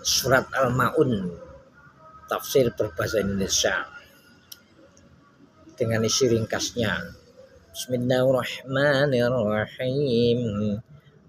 Surat Al-Ma'un, tafsir berbahasa Indonesia dengan isi ringkasnya. Bismillahirrahmanirrahim.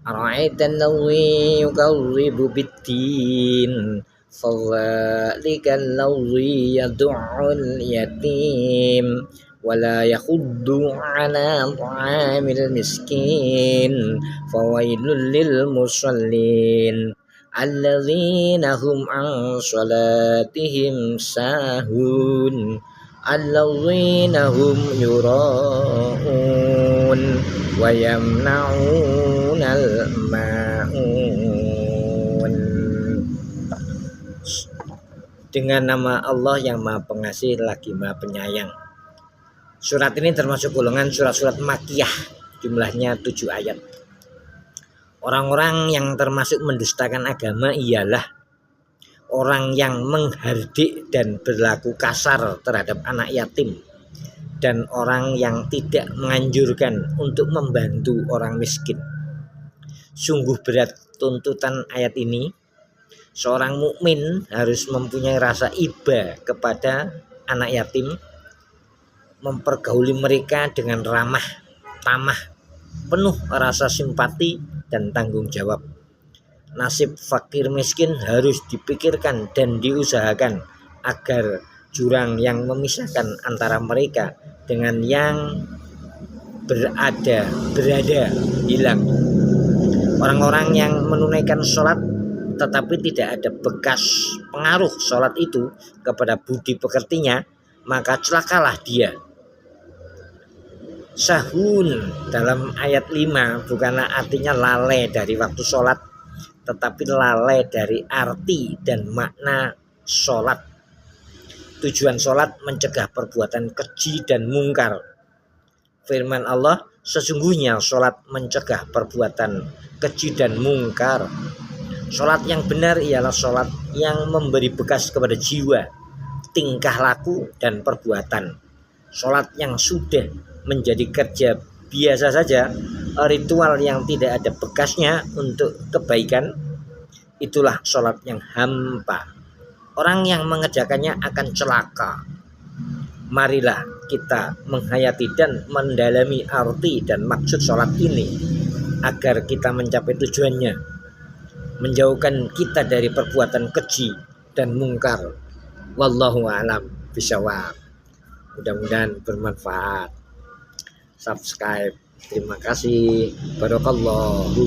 Ara'aitan alladhi yukadzibu bid-din fadzalikal ladzi yad'ul yatim wala yakhuddu ala ta'amil miskin fawailul lil musallin alladzina hum an salatihim sahun alladzina hum yura'un wa yamna'unal ma'un. Dengan nama Allah yang Maha Pengasih lagi Maha Penyayang. Surat ini termasuk golongan surat-surat Makkiyah, jumlahnya 7 ayat. Orang-orang yang termasuk mendustakan agama ialah orang yang menghardik dan berlaku kasar terhadap anak yatim, dan orang yang tidak menganjurkan untuk membantu orang miskin. Sungguh berat tuntutan ayat ini. Seorang mukmin harus mempunyai rasa iba kepada anak yatim, mempergauli mereka dengan ramah, tamah, penuh rasa simpati dan tanggung jawab. Nasib fakir miskin harus dipikirkan dan diusahakan agar jurang yang memisahkan antara mereka dengan yang berada hilang. Orang-orang yang menunaikan sholat tetapi tidak ada bekas pengaruh sholat itu kepada budi pekertinya, maka celakalah dia. Sahun dalam ayat 5 bukanlah artinya lalai dari waktu sholat, tetapi lalai dari arti dan makna sholat. Tujuan sholat mencegah perbuatan keji dan mungkar. Firman Allah, sesungguhnya sholat mencegah perbuatan keji dan mungkar. Sholat yang benar ialah sholat yang memberi bekas kepada jiwa, tingkah laku dan perbuatan. Sholat yang sudah menjadi kerja biasa saja, ritual yang tidak ada bekasnya untuk kebaikan, itulah sholat yang hampa. Orang yang mengerjakannya akan celaka. Marilah kita menghayati dan mendalami arti dan maksud sholat ini agar kita mencapai tujuannya, menjauhkan kita dari perbuatan keji dan mungkar. Wallahu a'lam bishawab. Mudah-mudahan bermanfaat. Subscribe. Terima kasih. Barakallahu.